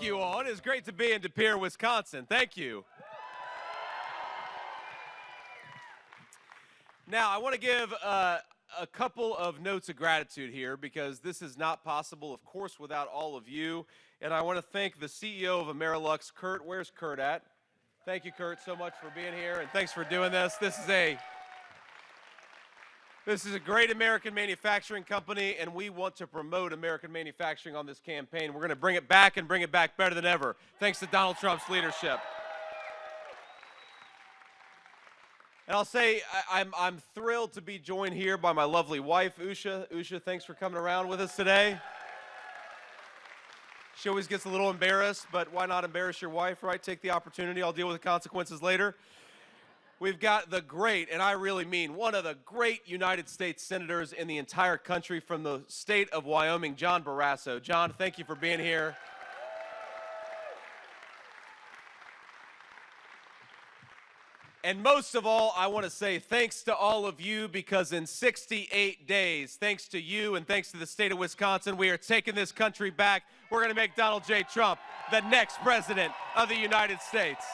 Thank you all. It is great to be in Pere, Wisconsin. Thank you. Now, I want to give a couple of notes of gratitude here because this is not possible, of course, without all of you. And I want to thank the CEO of Amerilux, Kurt. Where's Kurt at? Thank you, Kurt, so much for being here, and thanks for doing this. This is a great American manufacturing company, and we want to promote American manufacturing on this campaign. We're going to bring it back and bring it back better than ever, thanks to Donald Trump's leadership. And I'll say I'm thrilled to be joined here by my lovely wife, Usha. Usha, thanks for coming around with us today. She always gets a little embarrassed, but why not embarrass your wife, right? Take the opportunity. I'll deal with the consequences later. We've got the great, and I really mean one of the great United States senators in the entire country from the state of Wyoming, John Barrasso. John, thank you for being here. And most of all, I want to say thanks to all of you because in 68 days, thanks to you and thanks to the state of Wisconsin, we are taking this country back. We're going to make Donald J. Trump the next president of the United States.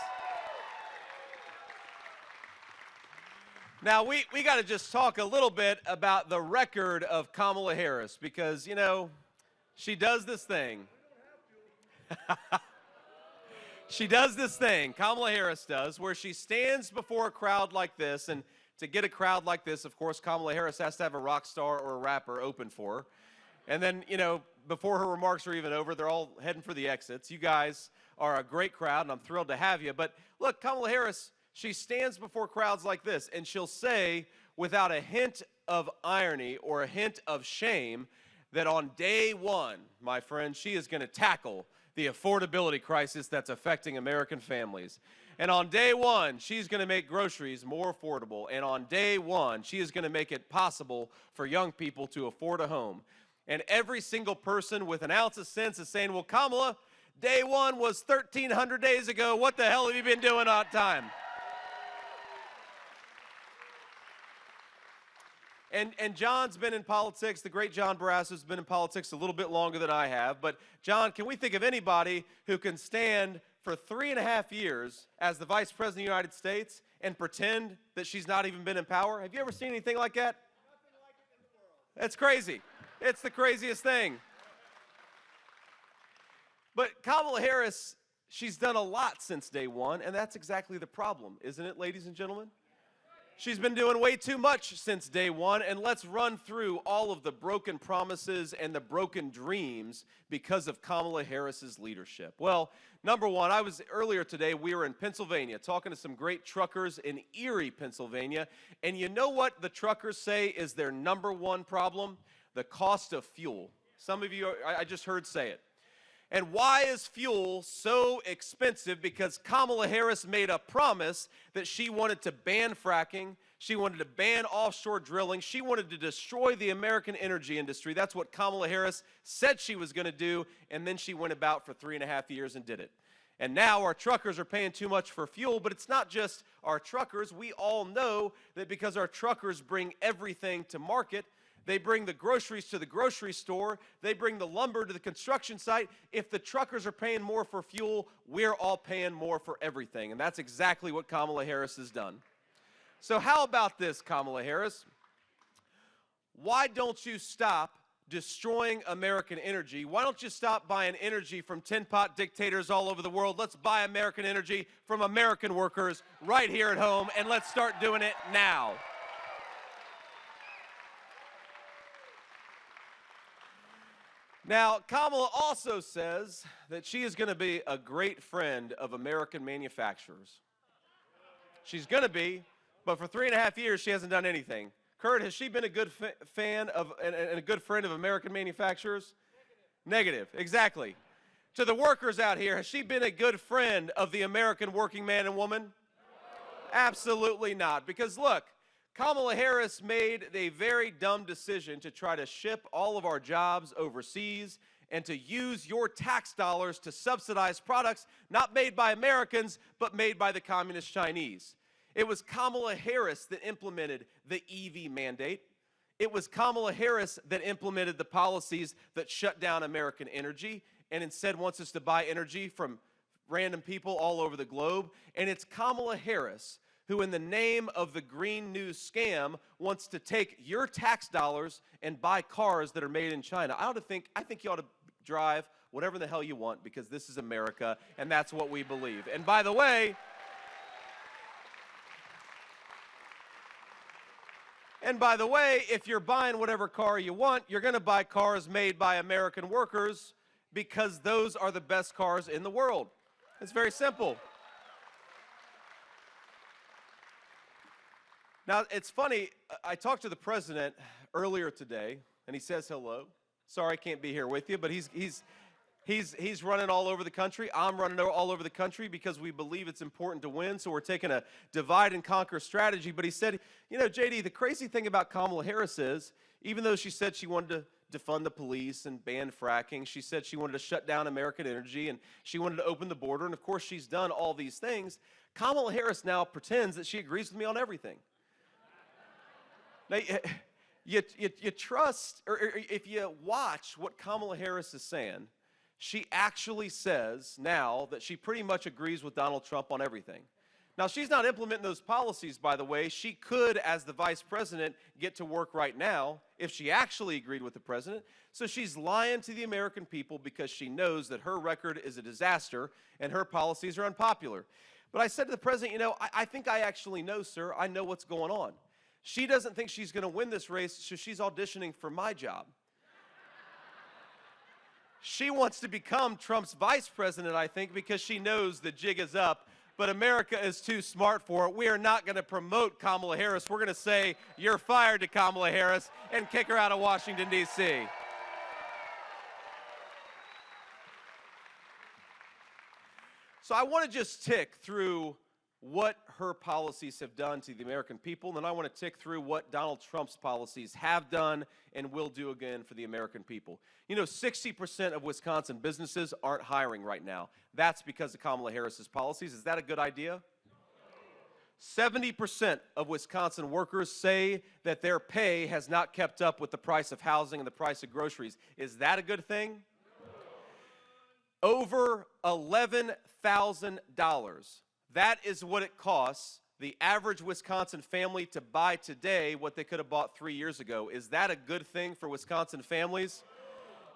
Now, we got to just talk a little bit about the record of Kamala Harris because, you know, she does this thing. She does this thing, Kamala Harris does, where she stands before a crowd like this, and to get a crowd like this, of course, Kamala Harris has to have a rock star or a rapper open for her. And then, you know, before her remarks are even over, they're all heading for the exits. You guys are a great crowd, and I'm thrilled to have you. But look, Kamala Harris, she stands before crowds like this, and she'll say, without a hint of irony or a hint of shame, that on day one, my friend, she is going to tackle the affordability crisis that's affecting American families. And on day one, she's going to make groceries more affordable. And on day one, she is going to make it possible for young people to afford a home. And every single person with an ounce of sense is saying, well, Kamala, day one was 1,300 days ago. What the hell have you been doing on time? And John's been in politics, the great John Barrasso has been in politics a little bit longer than I have. But John, can we think of anybody who can stand for 3.5 years as the Vice President of the United States and pretend that she's not even been in power? Have you ever seen anything like that? Nothing like it in the world. That's crazy. It's the craziest thing. But Kamala Harris, she's done a lot since day one, and that's exactly the problem, isn't it, ladies and gentlemen? She's been doing way too much since day one, and let's run through all of the broken promises and the broken dreams because of Kamala Harris's leadership. Well, number one, earlier today, we were in Pennsylvania talking to some great truckers in Erie, Pennsylvania, and you know what the truckers say is their number one problem? The cost of fuel. Some of you, I just heard say it. And why is fuel so expensive? Because Kamala Harris made a promise that she wanted to ban fracking, she wanted to ban offshore drilling, she wanted to destroy the American energy industry. That's what Kamala Harris said she was going to do, and then she went about for 3.5 years and did it. And now our truckers are paying too much for fuel, but it's not just our truckers. We all know that because our truckers bring everything to market, they bring the groceries to the grocery store. They bring the lumber to the construction site. If the truckers are paying more for fuel, we're all paying more for everything. And that's exactly what Kamala Harris has done. So how about this, Kamala Harris? Why don't you stop destroying American energy? Why don't you stop buying energy from tin-pot dictators all over the world? Let's buy American energy from American workers right here at home, and let's start doing it now. Now, Kamala also says that she is going to be a great friend of American manufacturers. She's going to be, but for 3.5 years, she hasn't done anything. Kurt, has she been a good fan of and a good friend of American manufacturers? Negative, exactly. To the workers out here, has she been a good friend of the American working man and woman? No. Absolutely not, because look, Kamala Harris made a very dumb decision to try to ship all of our jobs overseas and to use your tax dollars to subsidize products not made by Americans, but made by the communist Chinese. It was Kamala Harris that implemented the EV mandate. It was Kamala Harris that implemented the policies that shut down American energy. and instead wants us to buy energy from random people all over the globe. And it's Kamala Harris who, in the name of the Green New scam, wants to take your tax dollars and buy cars that are made in China. I think you ought to drive whatever the hell you want, because this is America, and that's what we believe. And by the way, if you're buying whatever car you want, you're going to buy cars made by American workers, because those are the best cars in the world. It's very simple. Now, it's funny, I talked to the president earlier today, and he says hello. Sorry I can't be here with you, but he's running all over the country. I'm running all over the country because we believe it's important to win, so we're taking a divide and conquer strategy. But he said, you know, JD, the crazy thing about Kamala Harris is, even though she said she wanted to defund the police and ban fracking, she said she wanted to shut down American energy, and she wanted to open the border, and of course she's done all these things, Kamala Harris now pretends that she agrees with me on everything. Now, you trust, or if you watch what Kamala Harris is saying, she actually says now that she pretty much agrees with Donald Trump on everything. Now, she's not implementing those policies, by the way. She could, as the vice president, get to work right now if she actually agreed with the president. So she's lying to the American people because she knows that her record is a disaster and her policies are unpopular. But I said to the president, you know, I think I actually know, sir. I know what's going on. She doesn't think she's going to win this race, so she's auditioning for my job. She wants to become Trump's vice president, I think, because she knows the jig is up, but America is too smart for it. We are not going to promote Kamala Harris. We're going to say, you're fired to Kamala Harris, and kick her out of Washington, D.C. So I want to just tick through what her policies have done to the American people, and then I want to tick through what Donald Trump's policies have done and will do again for the American people. You know, 60% of Wisconsin businesses aren't hiring right now. That's because of Kamala Harris's policies. Is that a good idea? 70% of Wisconsin workers say that their pay has not kept up with the price of housing and the price of groceries. Is that a good thing? Over $11,000. That is what it costs the average Wisconsin family to buy today what they could have bought 3 years ago. Is that a good thing for Wisconsin families?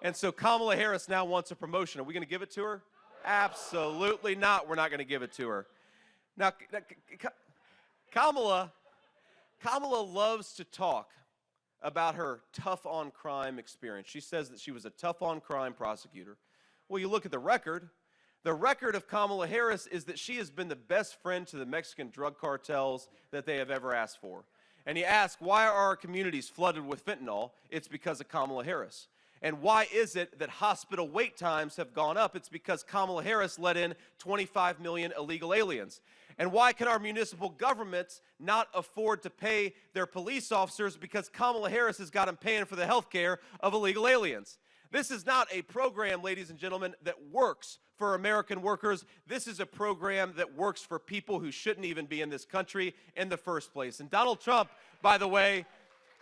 And so Kamala Harris now wants a promotion. Are we going to give it to her? Absolutely not. We're not going to give it to her. Now, Kamala loves to talk about her tough-on-crime experience. She says that she was a tough-on-crime prosecutor. Well, you look at the record. The record of Kamala Harris is that she has been the best friend to the Mexican drug cartels that they have ever asked for. And you ask, why are our communities flooded with fentanyl? It's because of Kamala Harris. And why is it that hospital wait times have gone up? It's because Kamala Harris let in 25 million illegal aliens. And why can our municipal governments not afford to pay their police officers? Because Kamala Harris has got them paying for the health care of illegal aliens. This is not a program, ladies and gentlemen, that works for American workers. This is a program that works for people who shouldn't even be in this country in the first place. And Donald Trump, by the way,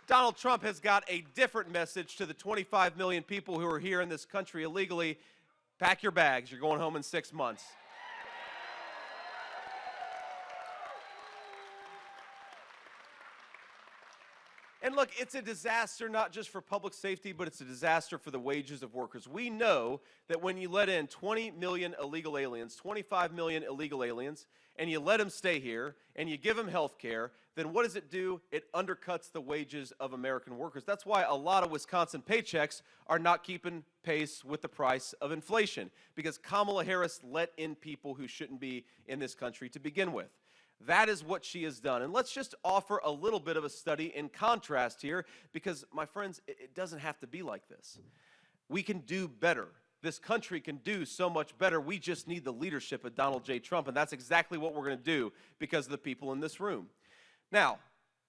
Donald Trump has got a different message to the 25 million people who are here in this country illegally. Pack your bags. You're going home in 6 months. And look, it's a disaster not just for public safety, but it's a disaster for the wages of workers. We know that when you let in 20 million illegal aliens, 25 million illegal aliens, and you let them stay here, and you give them health care, then what does it do? It undercuts the wages of American workers. That's why a lot of Wisconsin paychecks are not keeping pace with the price of inflation, because Kamala Harris let in people who shouldn't be in this country to begin with. That is what she has done. And let's just offer a little bit of a study in contrast here, because, my friends, it doesn't have to be like this. We can do better. This country can do so much better. We just need the leadership of Donald J. Trump, and that's exactly what we're going to do because of the people in this room. Now,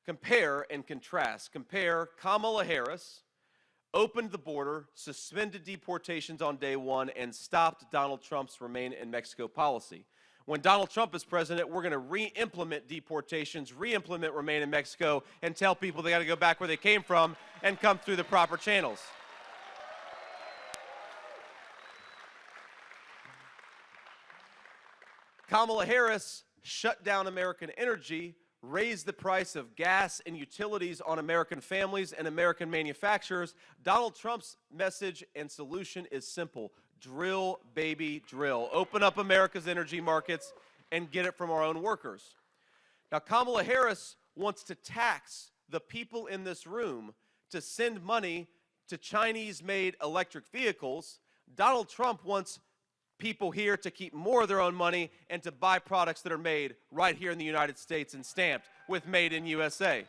compare and contrast. Compare Kamala Harris, opened the border, suspended deportations on day one, and stopped Donald Trump's Remain in Mexico policy. When Donald Trump is president, we're going to re-implement deportations, re-implement Remain in Mexico, and tell people they got to go back where they came from and come through the proper channels. Kamala Harris shut down American energy, raised the price of gas and utilities on American families and American manufacturers. Donald Trump's message and solution is simple. Drill, baby, drill. Open up America's energy markets and get it from our own workers. Now, Kamala Harris wants to tax the people in this room to send money to Chinese-made electric vehicles. Donald Trump wants people here to keep more of their own money and to buy products that are made right here in the United States and stamped with Made in USA.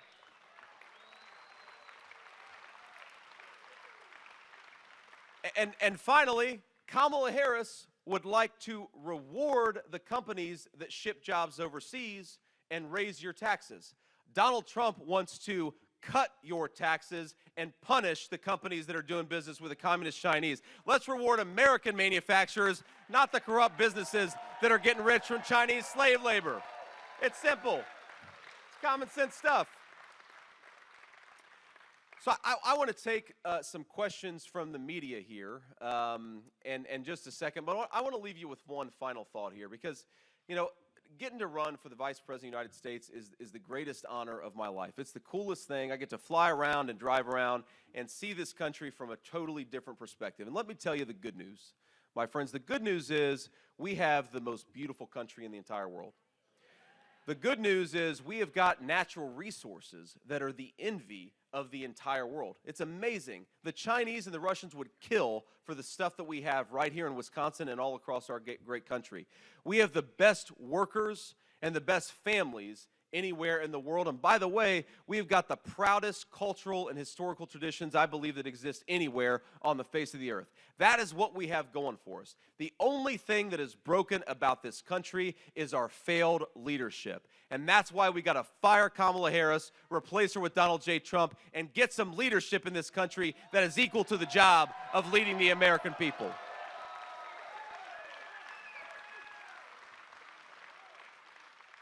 And finally, Kamala Harris would like to reward the companies that ship jobs overseas and raise your taxes. Donald Trump wants to cut your taxes and punish the companies that are doing business with the communist Chinese. Let's reward American manufacturers, not the corrupt businesses that are getting rich from Chinese slave labor. It's simple. It's common sense stuff. So I want to take some questions from the media here in just a second, but I want to leave you with one final thought here because, you know, getting to run for the Vice President of the United States is the greatest honor of my life. It's the coolest thing. I get to fly around and drive around and see this country from a totally different perspective. And let me tell you the good news. My friends, the good news is we have the most beautiful country in the entire world. The good news is we have got natural resources that are the envy of the entire world. It's amazing. The Chinese and the Russians would kill for the stuff that we have right here in Wisconsin and all across our great country. We have the best workers and the best families anywhere in the world. And by the way, we've got the proudest cultural and historical traditions I believe that exist anywhere on the face of the earth. That is what we have going for us. The only thing that is broken about this country is our failed leadership. And that's why we got to fire Kamala Harris, replace her with Donald J. Trump, and get some leadership in this country that is equal to the job of leading the American people.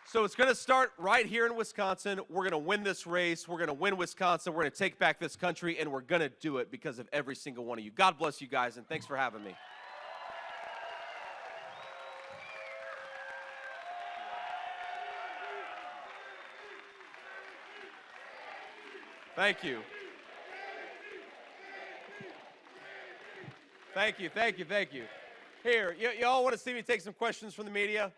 So it's going to start right here in Wisconsin. We're going to win this race. We're going to win Wisconsin. We're going to take back this country, and we're going to do it because of every single one of you. God bless you guys, and thanks for having me. Thank you. Thank you, thank you, thank you. Here, y'all want to see me take some questions from the media?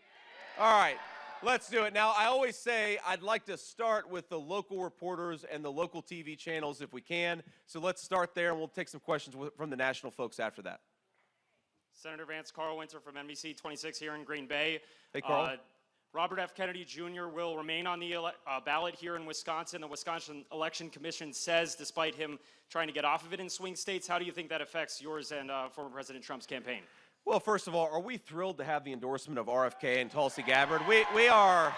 All right. Let's do it. Now, I always say I'd like to start with the local reporters and the local TV channels if we can. So let's start there, and we'll take some questions from the national folks after that. Senator Vance, Carl Winter from NBC 26 here in Green Bay. Hey, Carl. Robert F. Kennedy Jr. will remain on the ballot here in Wisconsin. The Wisconsin Election Commission says, despite him trying to get off of it in swing states. How do you think that affects yours and former President Trump's campaign? Well, first of all, are we thrilled to have the endorsement of RFK and Tulsi Gabbard? We are.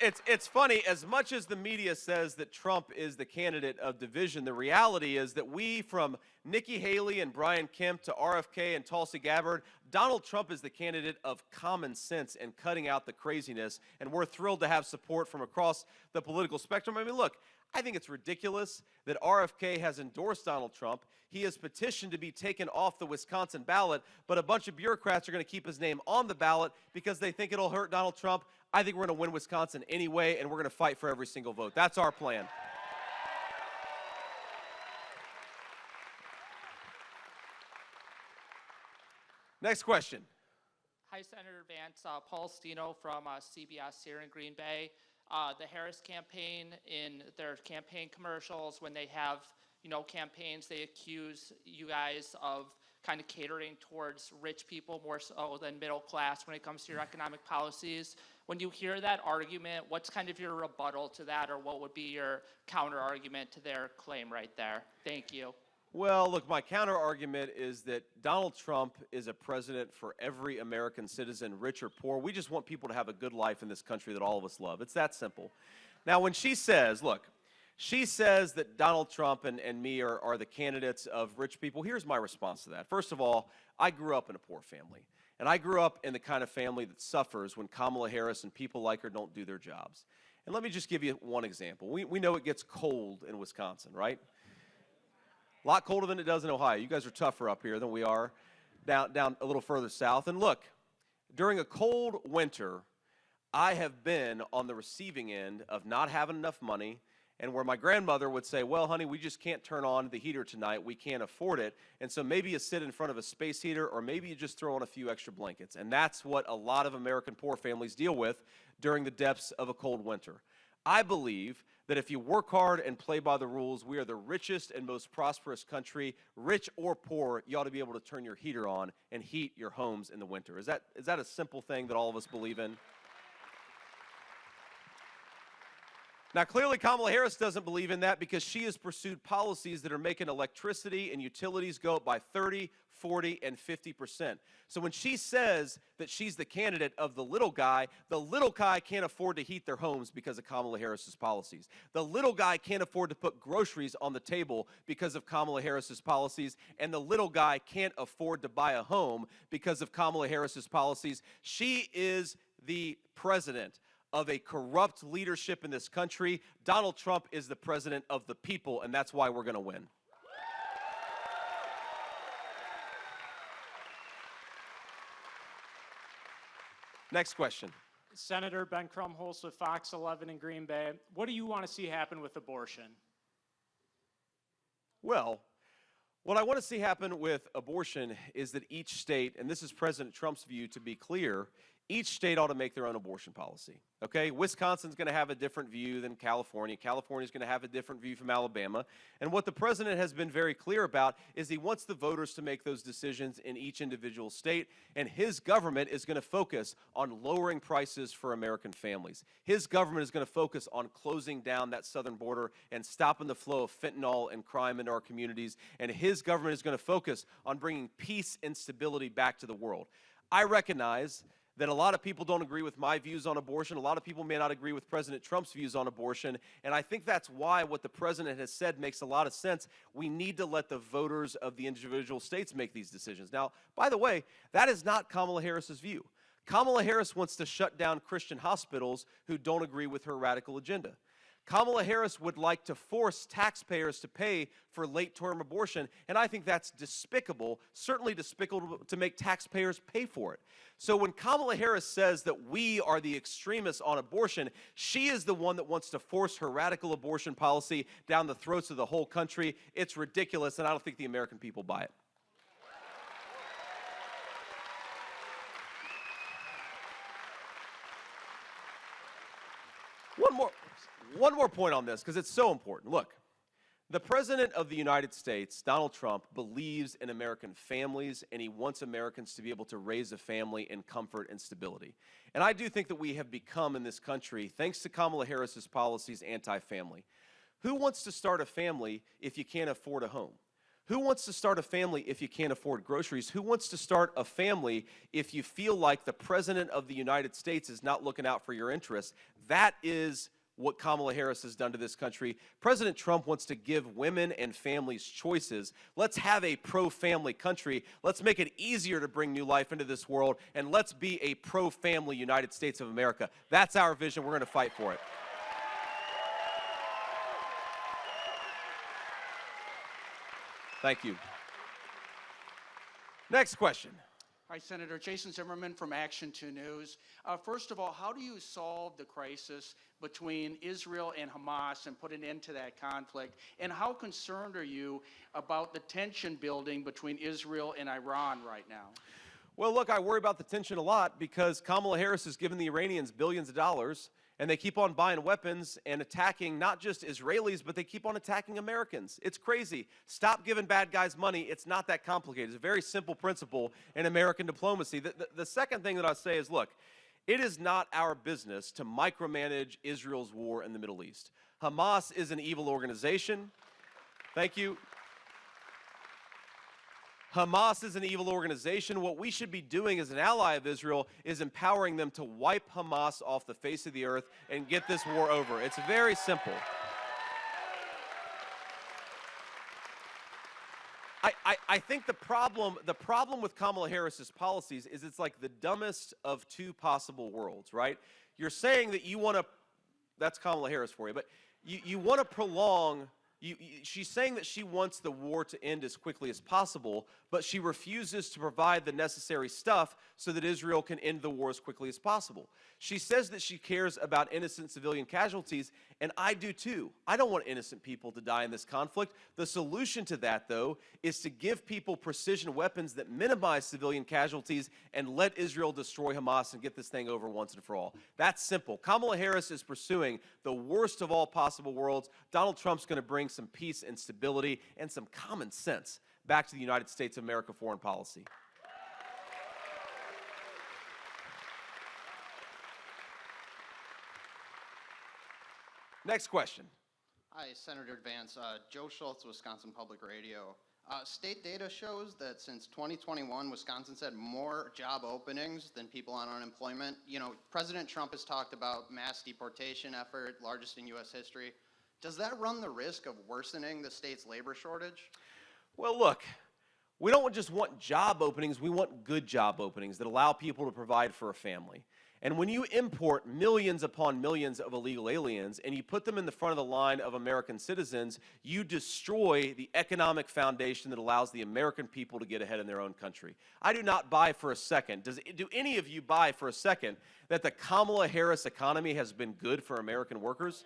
It's funny, as much as the media says that Trump is the candidate of division, the reality is that we, from Nikki Haley and Brian Kemp to RFK and Tulsi Gabbard, Donald Trump is the candidate of common sense and cutting out the craziness, and we're thrilled to have support from across the political spectrum. I mean, look, I think it's ridiculous that RFK has endorsed Donald Trump. He has petitioned to be taken off the Wisconsin ballot, but a bunch of bureaucrats are going to keep his name on the ballot because they think it'll hurt Donald Trump. I think we're going to win Wisconsin anyway, and we're going to fight for every single vote. That's our plan. Next question. Hi, Senator Vance. Paul Stino from CBS here in Green Bay. The Harris campaign, in their campaign commercials, when they have, campaigns, they accuse you guys of kind of catering towards rich people more so than middle class when it comes to your economic policies. When you hear that argument, what's kind of your rebuttal to that, or what would be your counter argument to their claim right there? Thank you. Well, look, my counter argument is that Donald Trump is a president for every American citizen, rich or poor. We just want people to have a good life in this country that all of us love. It's that simple. Now, when she says, look, she says that Donald Trump and me are the candidates of rich people, here's my response to that. First of all, I grew up in a poor family. And I grew up in the kind of family that suffers when Kamala Harris and people like her don't do their jobs. And let me just give you one example. We know it gets cold in Wisconsin, right? A lot colder than it does in Ohio. You guys are tougher up here than we are down a little further south. And look, during a cold winter, I have been on the receiving end of not having enough money, and where my grandmother would say, well, honey, we just can't turn on the heater tonight. We can't afford it. And so maybe you sit in front of a space heater, or maybe you just throw on a few extra blankets. And that's what a lot of American poor families deal with during the depths of a cold winter. I believe that if you work hard and play by the rules, we are the richest and most prosperous country. Rich or poor, you ought to be able to turn your heater on and heat your homes in the winter. Is that a simple thing that all of us believe in? Now, clearly, Kamala Harris doesn't believe in that because she has pursued policies that are making electricity and utilities go up by 30, 40, and 50%. So when she says that she's the candidate of the little guy can't afford to heat their homes because of Kamala Harris's policies. The little guy can't afford to put groceries on the table because of Kamala Harris's policies, and the little guy can't afford to buy a home because of Kamala Harris's policies. She is the president of a corrupt leadership in this country. Donald Trump is the president of the people, and that's why we're going to win. Next question. Senator Ben Crumholz with Fox 11 in Green Bay. What do you want to see happen with abortion? Well, what I want to see happen with abortion is that each state, and this is President Trump's view to be clear, each state ought to make their own abortion policy, okay? Wisconsin's going to have a different view than California. California's going to have a different view from Alabama. And what the president has been very clear about is he wants the voters to make those decisions in each individual state, and his government is going to focus on lowering prices for American families. His government is going to focus on closing down that southern border and stopping the flow of fentanyl and crime into our communities, and his government is going to focus on bringing peace and stability back to the world. I recognize that a lot of people don't agree with my views on abortion. A lot of people may not agree with President Trump's views on abortion, and I think that's why what the president has said makes a lot of sense. We need to let the voters of the individual states make these decisions. Now, by the way, that is not Kamala Harris's view. Kamala Harris wants to shut down Christian hospitals who don't agree with her radical agenda. Kamala Harris would like to force taxpayers to pay for late-term abortion, and I think that's despicable, certainly despicable to make taxpayers pay for it. So when Kamala Harris says that we are the extremists on abortion, she is the one that wants to force her radical abortion policy down the throats of the whole country. It's ridiculous, and I don't think the American people buy it. One more point on this, because it's so important. Look, the President of the United States, Donald Trump, believes in American families, and he wants Americans to be able to raise a family in comfort and stability. And I do think that we have become in this country, thanks to Kamala Harris's policies, anti-family. Who wants to start a family if you can't afford a home? Who wants to start a family if you can't afford groceries? Who wants to start a family if you feel like the President of the United States is not looking out for your interests? That is what Kamala Harris has done to this country. President Trump wants to give women and families choices. Let's have a pro-family country. Let's make it easier to bring new life into this world, and let's be a pro-family United States of America. That's our vision. We're going to fight for it. Thank you. Next question. Hi, Senator. Jason Zimmerman from Action 2 News. First of all, how do you solve the crisis between Israel and Hamas and put an end to that conflict? And how concerned are you about the tension building between Israel and Iran right now? Well, look, I worry about the tension a lot because Kamala Harris has given the Iranians billions of dollars, and they keep on buying weapons and attacking not just Israelis, but they keep on attacking Americans. It's crazy. Stop giving bad guys money. It's not that complicated. It's a very simple principle in American diplomacy. The second thing that I say is, look, it is not our business to micromanage Israel's war in the Middle East. Hamas is an evil organization. Thank you. Hamas is an evil organization. What we should be doing as an ally of Israel is empowering them to wipe Hamas off the face of the earth and get this war over. It's very simple. I think the problem with Kamala Harris's policies is it's like the dumbest of two possible worlds, right? You're saying that you want to, that's Kamala Harris for you, but you want to prolong She's saying that she wants the war to end as quickly as possible, but she refuses to provide the necessary stuff so that Israel can end the war as quickly as possible. She says that she cares about innocent civilian casualties, and I do too. I don't want innocent people to die in this conflict. The solution to that, though, is to give people precision weapons that minimize civilian casualties and let Israel destroy Hamas and get this thing over once and for all. That's simple. Kamala Harris is pursuing the worst of all possible worlds. Donald Trump's going to bring some peace and stability and some common sense back to the United States of America foreign policy. Next question. Hi, Senator Vance. Joe Schultz, Wisconsin Public Radio. State data shows that since 2021, Wisconsin's had more job openings than people on unemployment. You know, President Trump has talked about mass deportation effort, largest in U.S. history. Does that run the risk of worsening the state's labor shortage? Well, look, we don't just want job openings, we want good job openings that allow people to provide for a family. And when you import millions upon millions of illegal aliens and you put them in the front of the line of American citizens, you destroy the economic foundation that allows the American people to get ahead in their own country. I do not buy for a second, do any of you buy for a second that the Kamala Harris economy has been good for American workers?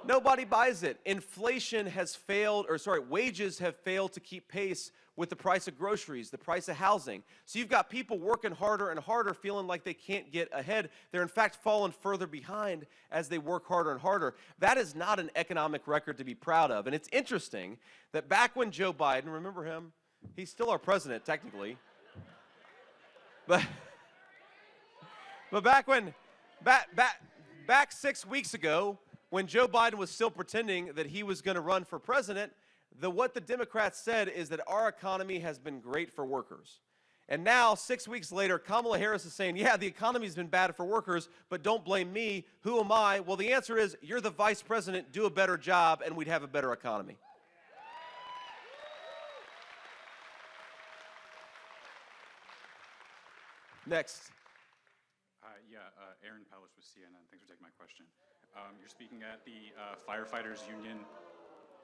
Nobody buys it. Inflation has failed, wages have failed to keep pace with the price of groceries, the price of housing. So you've got people working harder and harder, feeling like they can't get ahead. They're in fact falling further behind as they work harder and harder. That is not an economic record to be proud of. And it's interesting that back when Joe Biden, remember him? He's still our president, technically. But back 6 weeks ago, when Joe Biden was still pretending that he was going to run for president, what the Democrats said is that our economy has been great for workers. And now, 6 weeks later, Kamala Harris is saying, yeah, the economy's been bad for workers, but don't blame me. Who am I? Well, the answer is, you're the vice president, do a better job, and we'd have a better economy. Next. Aaron Palish with CNN. Thanks for taking my question. You're speaking at the Firefighters Union.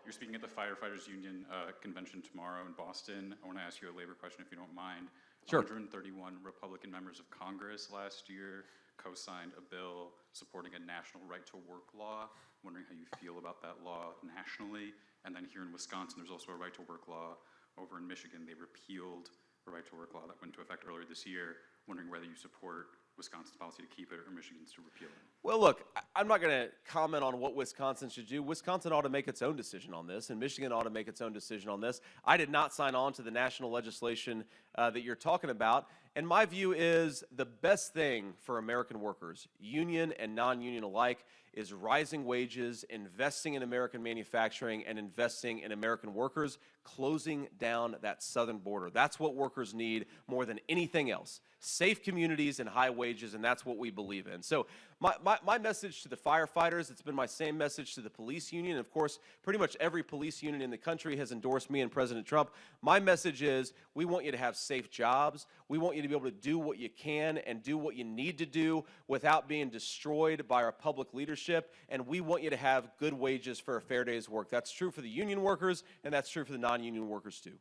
You're speaking at the Firefighters Union convention tomorrow in Boston. I want to ask you a labor question, if you don't mind. Sure. 131 Republican members of Congress last year co-signed a bill supporting a national right-to-work law. I'm wondering how you feel about that law nationally. And then here in Wisconsin, there's also a right-to-work law. Over in Michigan, they repealed a right-to-work law that went into effect earlier this year. Wondering whether you support Wisconsin's policy to keep it or Michigan's to repeal it. Well, look, I'm not going to comment on what Wisconsin should do. Wisconsin ought to make its own decision on this, and Michigan ought to make its own decision on this. I did not sign on to the national legislation that you're talking about, and my view is the best thing for American workers, union and non-union alike, is rising wages, investing in American manufacturing, and investing in American workers, closing down that southern border. That's what workers need more than anything else. Safe communities and high wages, and that's what we believe in. So my message to the firefighters, it's been my same message to the police union. Of course, pretty much every police union in the country has endorsed me and President Trump. My message is, we want you to have safe jobs. We want you to be able to do what you can and do what you need to do without being destroyed by our public leadership. And we want you to have good wages for a fair day's work. That's true for the union workers, and that's true for the non-union workers too.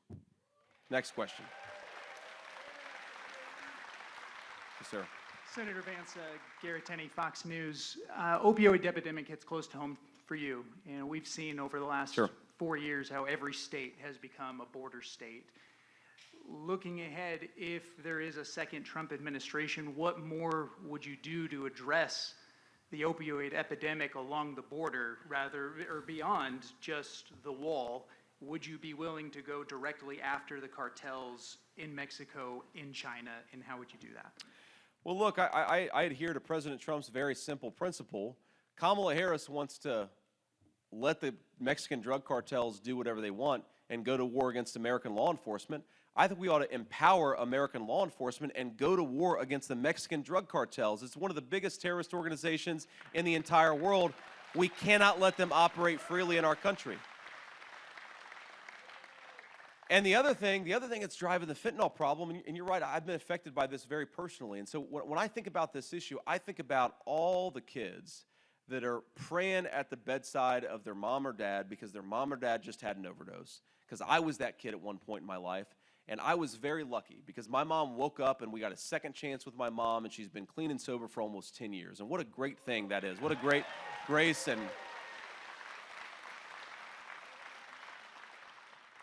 Next question. Yes, sir. Senator Vance, Gary Tenney, Fox News. Opioid epidemic hits close to home for you. And we've seen over the last 4 years how every state has become a border state. Looking ahead, if there is a second Trump administration, what more would you do to address the opioid epidemic along the border, rather, or beyond just the wall? Would you be willing to go directly after the cartels in Mexico, in China, and how would you do that? Well, look, I adhere to President Trump's very simple principle. Kamala Harris wants to let the Mexican drug cartels do whatever they want and go to war against American law enforcement. I think we ought to empower American law enforcement and go to war against the Mexican drug cartels. It's one of the biggest terrorist organizations in the entire world. We cannot let them operate freely in our country. And the other thing that's driving the fentanyl problem, and you're right, I've been affected by this very personally. And so when I think about this issue, I think about all the kids that are praying at the bedside of their mom or dad because their mom or dad just had an overdose. Because I was that kid at one point in my life, and I was very lucky because my mom woke up and we got a second chance with my mom, and she's been clean and sober for almost 10 years. And what a great thing that is. What a great grace. And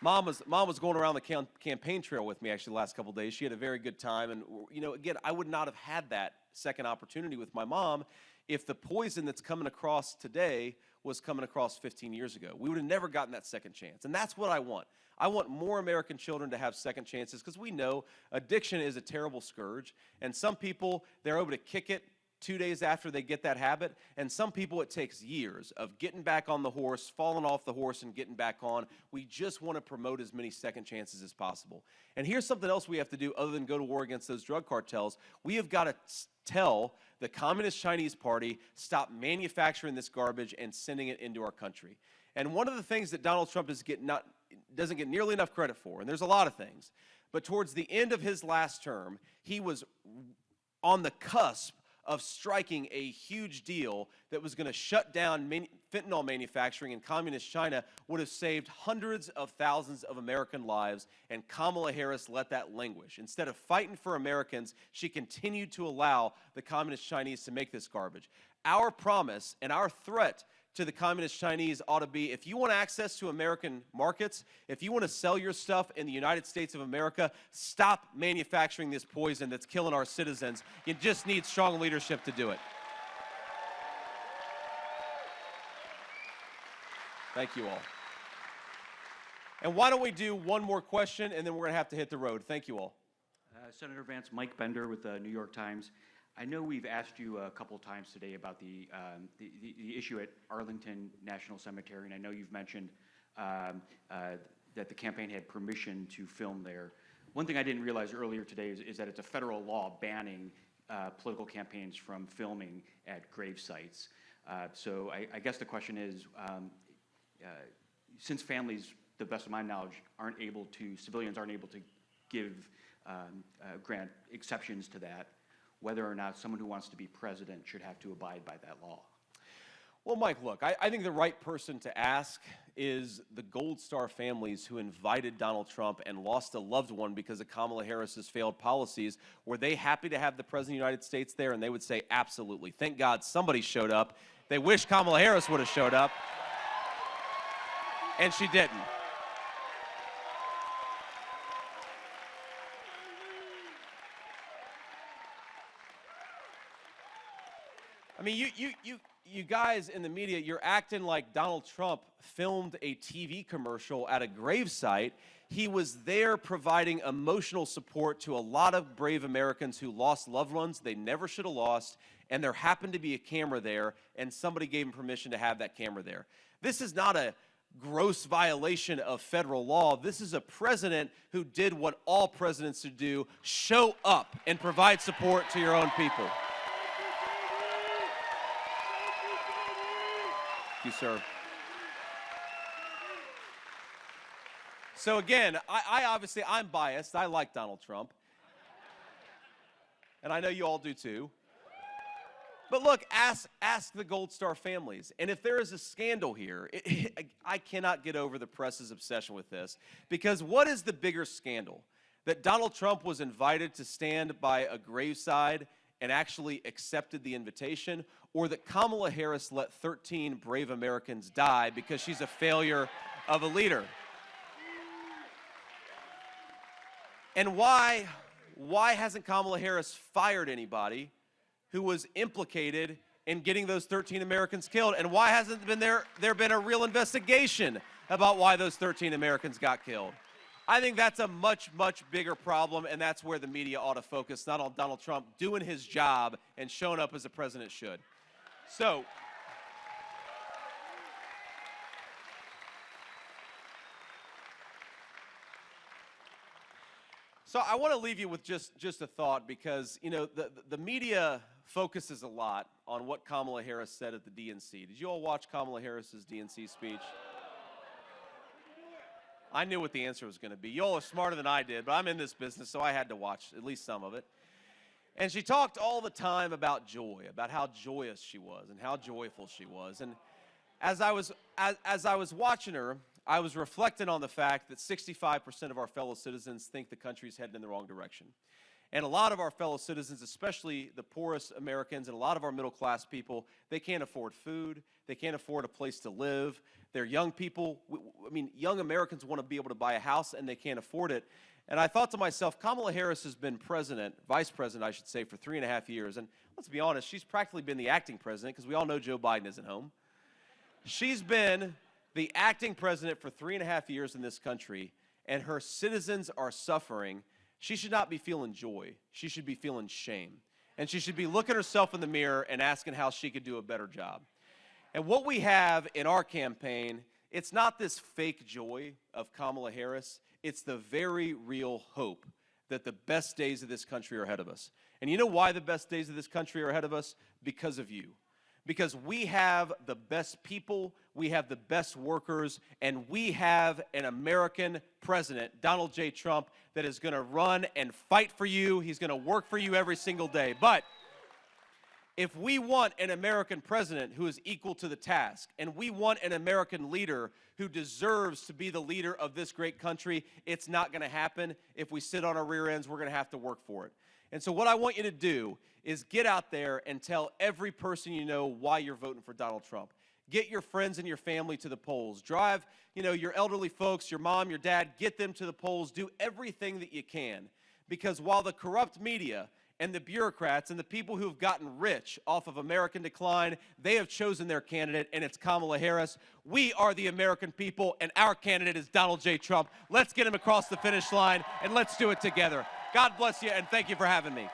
Mom was going around the campaign trail with me actually the last couple of days. She had a very good time. And, you know, again, I would not have had that second opportunity with my mom if the poison that's coming across today was coming across 15 years ago. We would have never gotten that second chance. And that's what I want. I want more American children to have second chances because we know addiction is a terrible scourge. And some people, they're able to kick it 2 days after they get that habit, and some people it takes years of getting back on the horse, falling off the horse, and getting back on. We just want to promote as many second chances as possible. And here's something else we have to do other than go to war against those drug cartels. We have got to tell the Communist Chinese Party, stop manufacturing this garbage and sending it into our country. And one of the things that Donald Trump doesn't get nearly enough credit for, and there's a lot of things, but towards the end of his last term, he was on the cusp of striking a huge deal that was going to shut down fentanyl manufacturing in communist China, would have saved hundreds of thousands of American lives, and Kamala Harris let that languish. Instead of fighting for Americans, she continued to allow the communist Chinese to make this garbage. Our promise and our threat to the communist Chinese ought to be, if you want access to American markets, if you want to sell your stuff in the United States of America, stop manufacturing this poison that's killing our citizens. You just need strong leadership to do it. Thank you all. And why don't we do one more question, and then we're going to have to hit the road. Thank you all. Senator Vance, Mike Bender with the New York Times. I know we've asked you a couple times today about the issue at Arlington National Cemetery, and I know you've mentioned that the campaign had permission to film there. One thing I didn't realize earlier today is that it's a federal law banning political campaigns from filming at grave sites. So I guess the question is, since families, to the best of my knowledge, civilians aren't able to grant exceptions to that, whether or not someone who wants to be president should have to abide by that law. Well, Mike, look, I think the right person to ask is the Gold Star families who invited Donald Trump and lost a loved one because of Kamala Harris's failed policies. Were they happy to have the President of the United States there? And they would say, absolutely. Thank God somebody showed up. They wish Kamala Harris would have showed up. And she didn't. I mean, you guys in the media, you're acting like Donald Trump filmed a TV commercial at a gravesite. He was there providing emotional support to a lot of brave Americans who lost loved ones they never should have lost, and there happened to be a camera there, and somebody gave him permission to have that camera there. This is not a gross violation of federal law. This is a president who did what all presidents should do: show up and provide support to your own people. Thank you, sir. So again, I'm biased. I like Donald Trump. And I know you all do too. But look, ask the Gold Star families. And if there is a scandal here, I cannot get over the press's obsession with this. Because what is the bigger scandal? That Donald Trump was invited to stand by a graveside and actually accepted the invitation, or that Kamala Harris let 13 brave Americans die because she's a failure of a leader? And why hasn't Kamala Harris fired anybody who was implicated in getting those 13 Americans killed? And why hasn't there been a real investigation about why those 13 Americans got killed? I think that's a much, much bigger problem, and that's where the media ought to focus, not on Donald Trump doing his job and showing up as a president should. So I want to leave you with just a thought, because, you know, the media focuses a lot on what Kamala Harris said at the DNC. Did you all watch Kamala Harris's DNC speech? I knew what the answer was going to be. You all are smarter than I did, but I'm in this business, so I had to watch at least some of it. And she talked all the time about joy, about how joyous she was and how joyful she was. And as I was watching her, I was reflecting on the fact that 65% of our fellow citizens think the country's heading in the wrong direction. And a lot of our fellow citizens, especially the poorest Americans and a lot of our middle-class people, they can't afford food. They can't afford a place to live. They're young people. I mean, young Americans want to be able to buy a house, and they can't afford it. And I thought to myself, Kamala Harris has been vice president, I should say, for 3.5 years. And let's be honest, she's practically been the acting president because we all know Joe Biden isn't home. She's been the acting president for 3.5 years in this country, and her citizens are suffering. She should not be feeling joy. She should be feeling shame. And she should be looking herself in the mirror and asking how she could do a better job. And what we have in our campaign, it's not this fake joy of Kamala Harris. It's the very real hope that the best days of this country are ahead of us. And you know why the best days of this country are ahead of us? Because of you. Because we have the best people, we have the best workers, and we have an American president, Donald J. Trump, that is going to run and fight for you. He's going to work for you every single day. But if we want an American president who is equal to the task, and we want an American leader who deserves to be the leader of this great country, it's not going to happen. If we sit on our rear ends, we're going to have to work for it. And so what I want you to do is get out there and tell every person you know why you're voting for Donald Trump. Get your friends and your family to the polls. Drive, your elderly folks, your mom, your dad, get them to the polls. Do everything that you can. Because while the corrupt media and the bureaucrats and the people who have gotten rich off of American decline, they have chosen their candidate, and it's Kamala Harris. We are the American people, and our candidate is Donald J. Trump. Let's get him across the finish line, and let's do it together. God bless you, and thank you for having me.